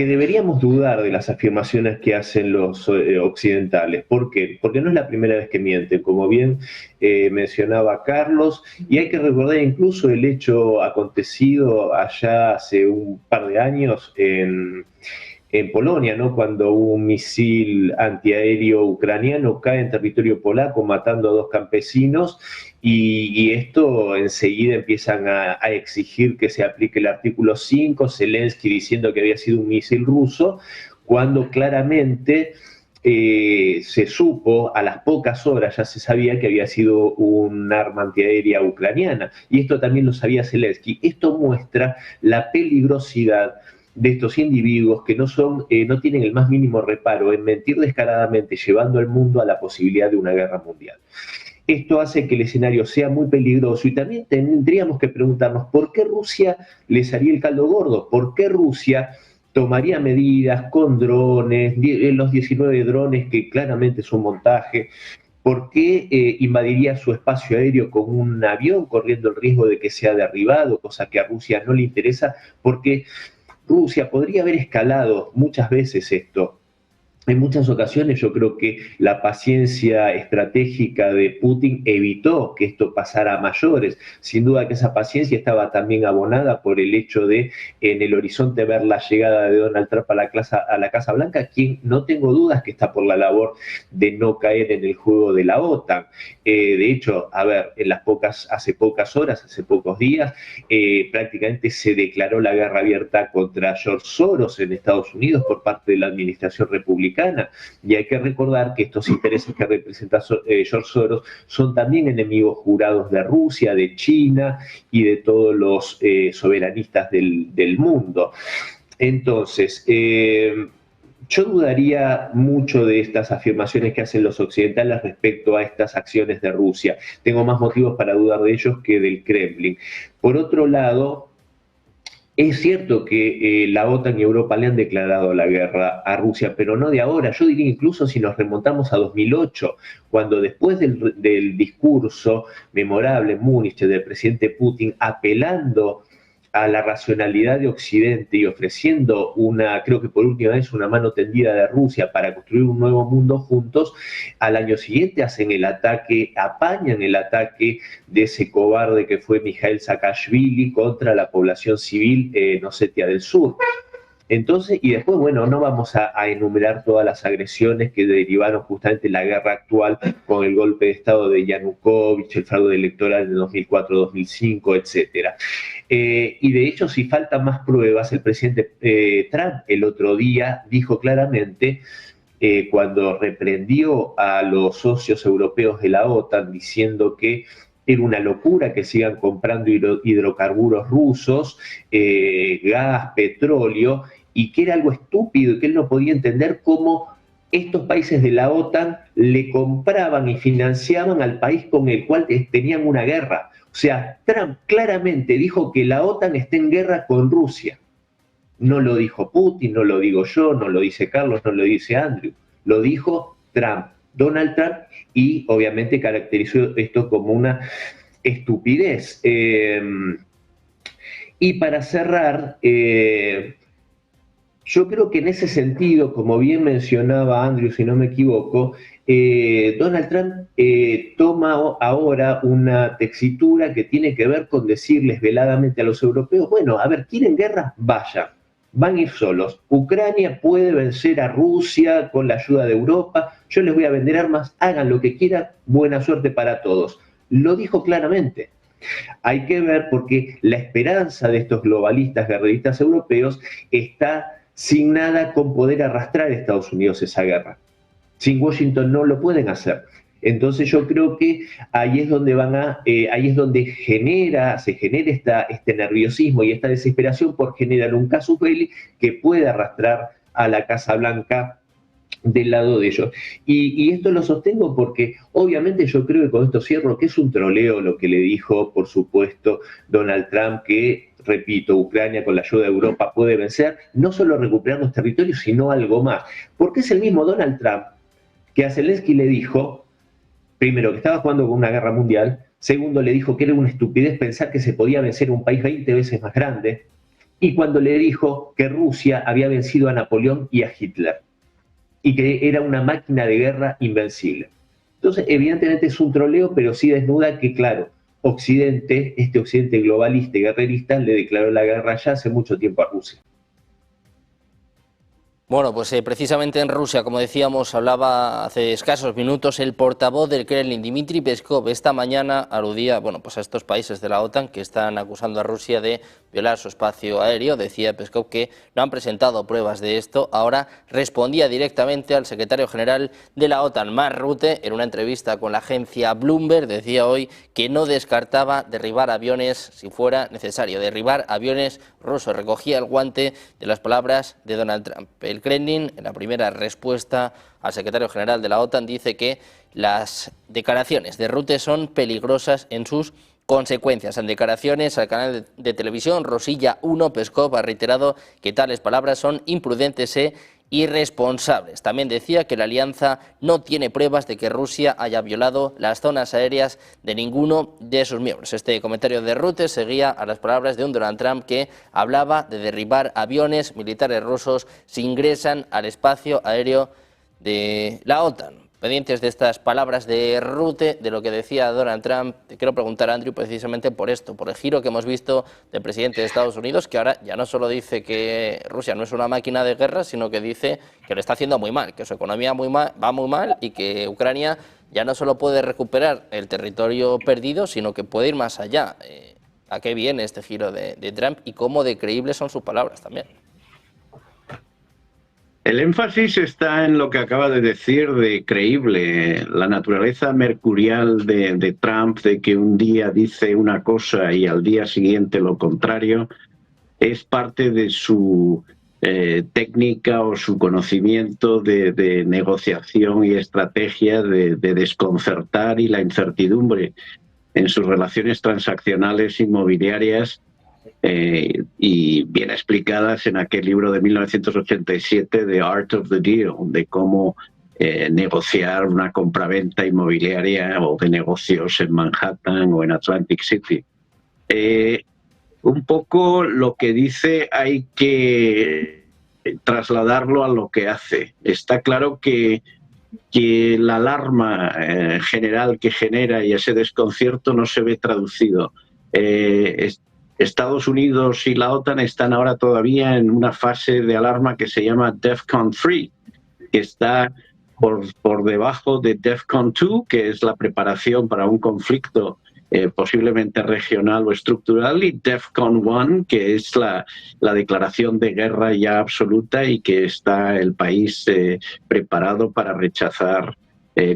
S2: deberíamos dudar de las afirmaciones que hacen los occidentales. ¿Por qué? Porque no es la primera vez que mienten, como bien mencionaba Carlos, y hay que recordar incluso el hecho acontecido allá hace un par de años en Polonia, ¿no?, cuando un misil antiaéreo ucraniano cae en territorio polaco matando a 2 campesinos, y esto enseguida empiezan a exigir que se aplique el artículo 5, Zelensky diciendo que había sido un misil ruso, cuando claramente se supo, a las pocas horas ya se sabía que había sido un arma antiaérea ucraniana, y esto también lo sabía Zelensky. Esto muestra la peligrosidad de estos individuos que no tienen el más mínimo reparo en mentir descaradamente, llevando al mundo a la posibilidad de una guerra mundial. Esto hace que el escenario sea muy peligroso, y también tendríamos que preguntarnos por qué Rusia les haría el caldo gordo, por qué Rusia tomaría medidas con drones, los 19 drones que claramente es un montaje. ¿Por qué invadiría su espacio aéreo con un avión corriendo el riesgo de que sea derribado, cosa que a Rusia no le interesa? Porque Rusia podría haber escalado muchas veces esto. En muchas ocasiones yo creo que la paciencia estratégica de Putin evitó que esto pasara a mayores. Sin duda que esa paciencia estaba también abonada por el hecho de en el horizonte ver la llegada de Donald Trump a la Casa Blanca, quien no tengo dudas que está por la labor de no caer en el juego de la OTAN. De hecho, a ver, hace pocas horas, hace pocos días, prácticamente se declaró la guerra abierta contra George Soros en Estados Unidos por parte de la administración republicana. Y hay que recordar que estos intereses que representa George Soros son también enemigos jurados de Rusia, de China y de todos los soberanistas del mundo. Entonces, yo dudaría mucho de estas afirmaciones que hacen los occidentales respecto a estas acciones de Rusia. Tengo más motivos para dudar de ellos que del Kremlin. Por otro lado, es cierto que la OTAN y Europa le han declarado la guerra a Rusia, pero no de ahora. Yo diría incluso si nos remontamos a 2008, cuando después del discurso memorable en Múnich del presidente Putin apelando a la racionalidad de Occidente y ofreciendo creo que por última vez, una mano tendida de Rusia para construir un nuevo mundo juntos, al año siguiente apañan el ataque de ese cobarde que fue Mikhail Saakashvili contra la población civil en Osetia del Sur. Entonces, y después, bueno, no vamos a enumerar todas las agresiones que derivaron justamente la guerra actual con el golpe de Estado de Yanukovych, el fraude electoral de 2004-2005, etcétera. Y de hecho, si faltan más pruebas, el presidente Trump el otro día dijo claramente, cuando reprendió a los socios europeos de la OTAN, diciendo que era una locura que sigan comprando hidrocarburos rusos, gas, petróleo, y que era algo estúpido y que él no podía entender cómo estos países de la OTAN le compraban y financiaban al país con el cual tenían una guerra. O sea, Trump claramente dijo que la OTAN está en guerra con Rusia. No lo dijo Putin, no lo digo yo, no lo dice Carlos, no lo dice Andrew. Lo dijo Trump, Donald Trump, y obviamente caracterizó esto como una estupidez. Y para cerrar, yo creo que en ese sentido, como bien mencionaba Andrew, si no me equivoco, Donald Trump toma ahora una tesitura que tiene que ver con decirles veladamente a los europeos, bueno, a ver, ¿quieren guerra? Vayan, van a ir solos. Ucrania puede vencer a Rusia con la ayuda de Europa, yo les voy a vender armas, hagan lo que quieran, buena suerte para todos. Lo dijo claramente. Hay que ver porque la esperanza de estos globalistas, guerreristas europeos está sin nada con poder arrastrar a Estados Unidos esa guerra. Sin Washington no lo pueden hacer. Entonces yo creo que ahí es donde ahí es donde se genera este nerviosismo y esta desesperación por generar un casus belli que puede arrastrar a la Casa Blanca del lado de ellos. Y esto lo sostengo porque obviamente yo creo que con esto cierro que es un troleo lo que le dijo, por supuesto, Donald Trump, que, repito, Ucrania con la ayuda de Europa puede vencer, no solo recuperar los territorios, sino algo más. Porque es el mismo Donald Trump que a Zelensky le dijo, primero, que estaba jugando con una guerra mundial, segundo, le dijo que era una estupidez pensar que se podía vencer un país 20 veces más grande, y cuando le dijo que Rusia había vencido a Napoleón y a Hitler, y que era una máquina de guerra invencible. Entonces, evidentemente es un troleo, pero sí desnuda que, claro, Occidente, este Occidente globalista y guerrerista, le declaró la guerra ya hace mucho tiempo a Rusia.
S1: Bueno, pues precisamente en Rusia, como decíamos, hablaba hace escasos minutos el portavoz del Kremlin, Dmitry Peskov. Esta mañana aludía, bueno, pues a estos países de la OTAN que están acusando a Rusia de violar su espacio aéreo. Decía Peskov que no han presentado pruebas de esto. Ahora respondía directamente al secretario general de la OTAN, Mark Rutte, en una entrevista con la agencia Bloomberg. Decía hoy que no descartaba derribar aviones si fuera necesario, derribar aviones rusos. Recogía el guante de las palabras de Donald Trump. El Kremlin, en la primera respuesta al secretario general de la OTAN, dice que las declaraciones de Rutte son peligrosas en sus consecuencias. En declaraciones al canal de televisión Rosilla 1, Peskov ha reiterado que tales palabras son imprudentes e irresponsables. También decía que la alianza no tiene pruebas de que Rusia haya violado las zonas aéreas de ninguno de sus miembros. Este comentario de Rutte seguía a las palabras de un Donald Trump que hablaba de derribar aviones militares rusos si ingresan al espacio aéreo de la OTAN. Pendientes de estas palabras de Rutte, de lo que decía Donald Trump, te quiero preguntar, Andrew, precisamente por esto, por el giro que hemos visto del presidente de Estados Unidos, que ahora ya no solo dice que Rusia no es una máquina de guerra, sino que dice que lo está haciendo muy mal, que su economía va muy mal y que Ucrania ya no solo puede recuperar el territorio perdido, sino que puede ir más allá. ¿A qué viene este giro de Trump y cómo de creíbles son sus palabras también?
S4: El énfasis está en lo que acaba de decir de creíble, la naturaleza mercurial de Trump, de que un día dice una cosa y al día siguiente lo contrario, es parte de su técnica o su conocimiento de negociación y estrategia de desconcertar y la incertidumbre en sus relaciones transaccionales inmobiliarias, y bien explicadas en aquel libro de 1987, The Art of the Deal, de cómo negociar una compraventa inmobiliaria o de negocios en Manhattan o en Atlantic City. Un poco lo que dice hay que trasladarlo a lo que hace. Está claro que la alarma general que genera y ese desconcierto no se ve traducido. Estados Unidos y la OTAN están ahora todavía en una fase de alarma que se llama DEFCON 3, que está por debajo de DEFCON 2, que es la preparación para un conflicto posiblemente regional o estructural, y DEFCON 1, que es la declaración de guerra ya absoluta y que está el país preparado para rechazar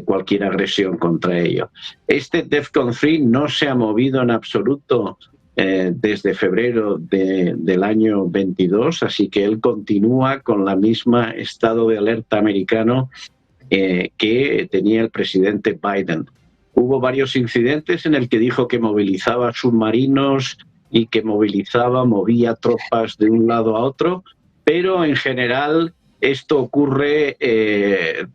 S4: cualquier agresión contra ello. Este DEFCON 3 no se ha movido en absoluto desde febrero del año 22, así que él continúa con la misma estado de alerta americano que tenía el presidente Biden. Hubo varios incidentes en el que dijo que movilizaba submarinos y que movía tropas de un lado a otro, pero en general esto ocurre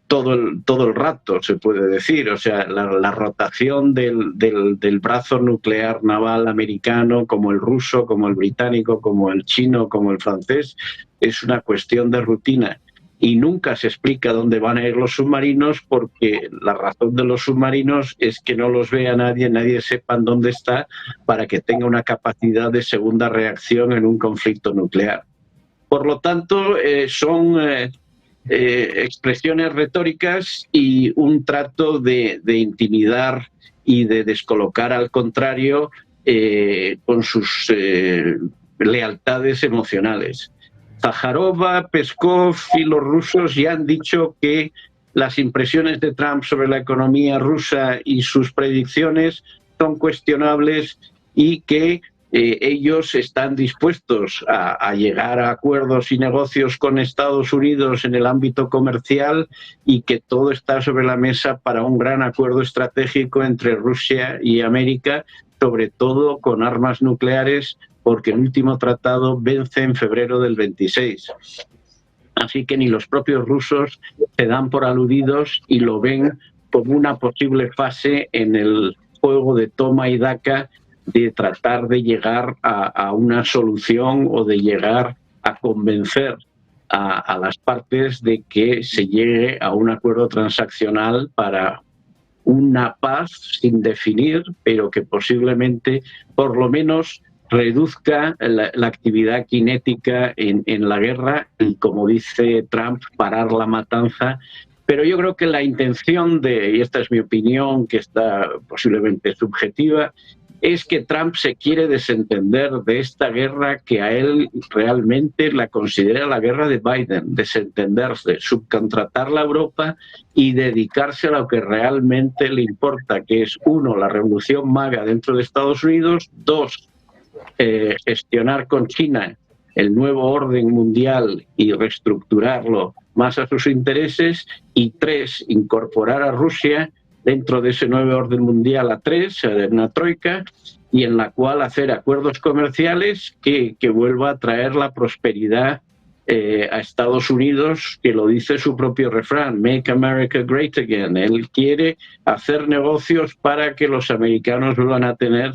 S4: todo el rato, se puede decir. O sea, la rotación del brazo nuclear naval americano, como el ruso, como el británico, como el chino, como el francés, es una cuestión de rutina. Y nunca se explica dónde van a ir los submarinos, porque la razón de los submarinos es que no los vea nadie, nadie sepa dónde está, para que tenga una capacidad de segunda reacción en un conflicto nuclear. Por lo tanto, son expresiones retóricas y un trato de intimidar y de descolocar al contrario con sus lealtades emocionales. Zaharova, Peskov y los rusos ya han dicho que las impresiones de Trump sobre la economía rusa y sus predicciones son cuestionables y que ellos están dispuestos a llegar a acuerdos y negocios con Estados Unidos en el ámbito comercial y que todo está sobre la mesa para un gran acuerdo estratégico entre Rusia y América, sobre todo con armas nucleares, porque el último tratado vence en febrero del 26. Así que ni los propios rusos se dan por aludidos y lo ven como una posible fase en el juego de toma y daca, de tratar de llegar a una solución o de llegar a convencer a las partes de que se llegue a un acuerdo transaccional para una paz sin definir, pero que posiblemente por lo menos reduzca la actividad cinética en la guerra y, como dice Trump, parar la matanza. Pero yo creo que la intención y esta es mi opinión, que está posiblemente subjetiva, es que Trump se quiere desentender de esta guerra que a él realmente la considera la guerra de Biden, desentenderse, subcontratarla a Europa y dedicarse a lo que realmente le importa, que es, uno, la revolución MAGA dentro de Estados Unidos, dos, gestionar con China el nuevo orden mundial y reestructurarlo más a sus intereses, y tres, incorporar a Rusia dentro de ese nuevo orden mundial a tres, una troika, y en la cual hacer acuerdos comerciales que vuelva a traer la prosperidad a Estados Unidos, que lo dice su propio refrán, Make America Great Again. Él quiere hacer negocios para que los americanos vuelvan a tener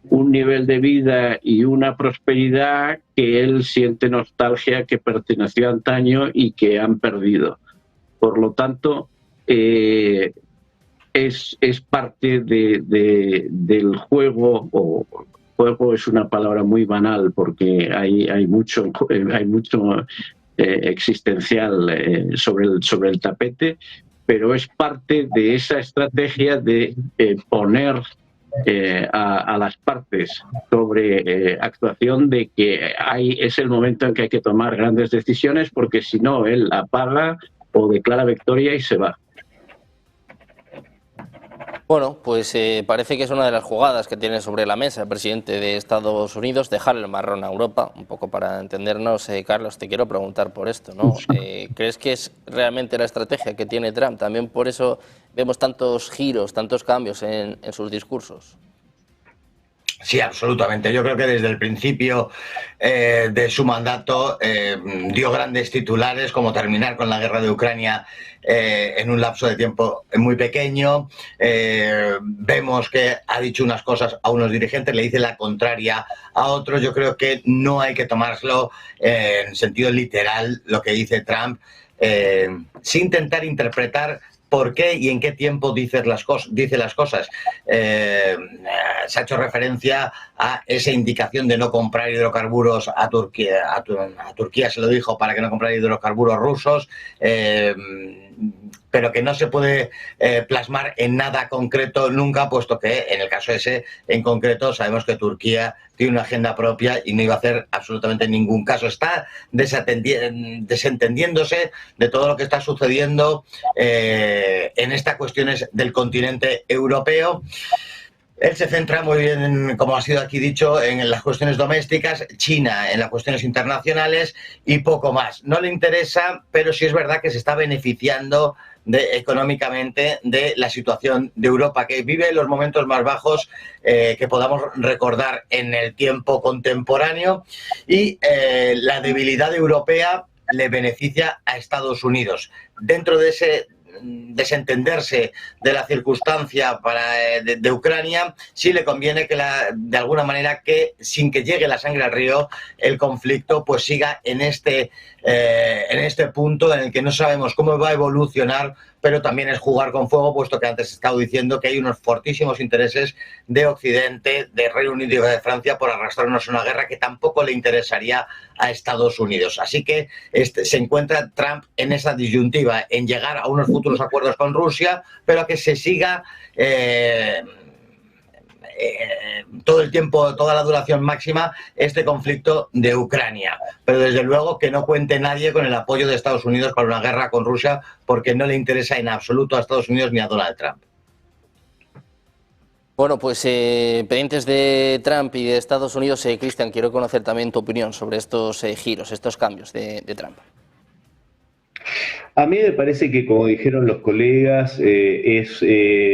S4: un nivel de vida y una prosperidad que él siente nostalgia que perteneció antaño y que han perdido. Por lo tanto, es parte del juego, o juego es una palabra muy banal porque hay mucho existencial sobre el tapete, pero es parte de esa estrategia de poner a las partes sobre actuación de que es el momento en que hay que tomar grandes decisiones, porque si no, él apaga o declara victoria y se va.
S1: Bueno, pues parece que es una de las jugadas que tiene sobre la mesa el presidente de Estados Unidos, dejarle el marrón a Europa. Un poco para entendernos, Carlos, te quiero preguntar por esto, ¿no? ¿Crees que es realmente la estrategia que tiene Trump? También por eso vemos tantos giros, tantos cambios en sus discursos.
S3: Sí, absolutamente. Yo creo que desde el principio de su mandato dio grandes titulares, como terminar con la guerra de Ucrania en un lapso de tiempo muy pequeño. Vemos que ha dicho unas cosas a unos dirigentes, le dice la contraria a otros. Yo creo que no hay que tomárselo en sentido literal lo que dice Trump, sin intentar interpretar por qué y en qué tiempo dice las cosas. Se ha hecho referencia a esa indicación de no comprar hidrocarburos a Turquía. A Turquía se lo dijo para que no comprara hidrocarburos rusos, pero que no se puede plasmar en nada concreto nunca, puesto que en el caso ese en concreto sabemos que Turquía tiene una agenda propia y no iba a hacer absolutamente ningún caso. Está desentendiéndose de todo lo que está sucediendo en estas cuestiones del continente europeo. Él se centra muy bien, como ha sido aquí dicho, en las cuestiones domésticas, China en las cuestiones internacionales y poco más. No le interesa, pero sí es verdad que se está beneficiando económicamente de la situación de Europa, que vive los momentos más bajos que podamos recordar en el tiempo contemporáneo, y la debilidad europea le beneficia a Estados Unidos. Dentro de desentenderse de la circunstancia de Ucrania, sí le conviene que de alguna manera que sin que llegue la sangre al río el conflicto pues siga en este punto en el que no sabemos cómo va a evolucionar, pero también es jugar con fuego, puesto que antes he estado diciendo que hay unos fortísimos intereses de Occidente, de Reino Unido y de Francia por arrastrarnos a una guerra que tampoco le interesaría a Estados Unidos. Así que se encuentra Trump en esa disyuntiva, en llegar a unos futuros acuerdos con Rusia, pero que se siga todo el tiempo, toda la duración máxima, este conflicto de Ucrania. Pero desde luego que no cuente nadie con el apoyo de Estados Unidos para una guerra con Rusia, porque no le interesa en absoluto a Estados Unidos ni a Donald Trump.
S1: Bueno, pues pendientes de Trump y de Estados Unidos, Cristian, quiero conocer también tu opinión sobre estos giros, estos cambios de Trump.
S2: A mí me parece que, como dijeron los colegas, es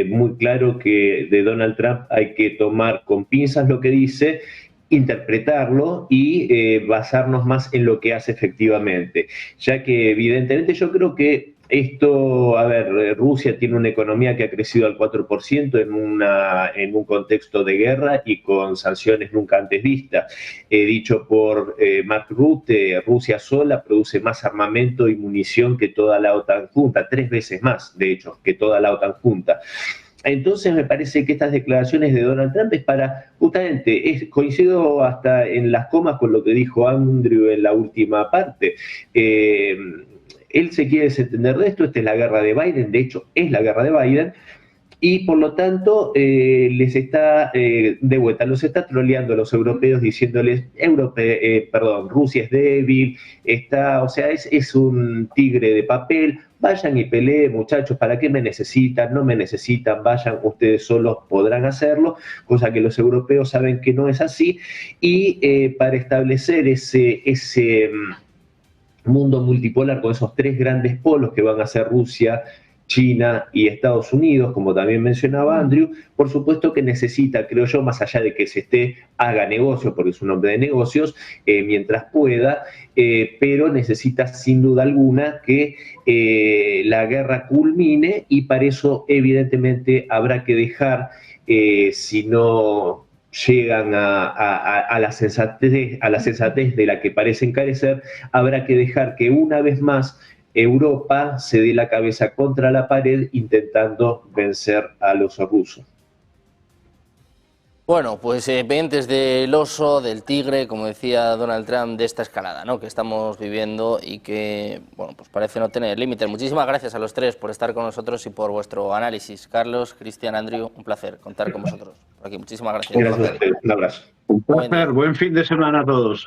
S2: muy claro que de Donald Trump hay que tomar con pinzas lo que dice, interpretarlo y basarnos más en lo que hace efectivamente, ya que evidentemente yo creo que esto, a ver, Rusia tiene una economía que ha crecido al 4% en un contexto de guerra y con sanciones nunca antes vistas. Dicho por Mark Rutte, Rusia sola produce más armamento y munición que toda la OTAN junta, 3 veces más, de hecho, que toda la OTAN junta. Entonces me parece que estas declaraciones de Donald Trump es para, justamente, coincido hasta en las comas con lo que dijo Andrew en la última parte. Él se quiere desentender de esto, esta es la guerra de Biden, de hecho es la guerra de Biden, y por lo tanto les está, de vuelta, los está troleando a los europeos diciéndoles, Rusia es débil, o sea, es un tigre de papel, vayan y peleen muchachos, ¿para qué me necesitan? No me necesitan, vayan, ustedes solos podrán hacerlo, cosa que los europeos saben que no es así, y para establecer ese mundo multipolar con esos 3 grandes polos que van a ser Rusia, China y Estados Unidos, como también mencionaba Andrew, por supuesto que necesita, creo yo, más allá de que haga negocio, porque es un hombre de negocios, mientras pueda, pero necesita sin duda alguna que la guerra culmine, y para eso evidentemente habrá que dejar, si no llegan a la sensatez de la que parecen carecer, habrá que dejar que una vez más Europa se dé la cabeza contra la pared intentando vencer a los rusos.
S1: Bueno, pues pendientes del oso, del tigre, como decía Donald Trump, de esta escalada, ¿no?, que estamos viviendo y que, bueno, pues parece no tener límites. Muchísimas gracias a los 3 por estar con nosotros y por vuestro análisis. Carlos, Cristian, Andrew, un placer contar con vosotros por aquí. Muchísimas gracias.
S2: Gracias a ustedes. Un abrazo.
S4: Un placer. Buen fin de semana a todos.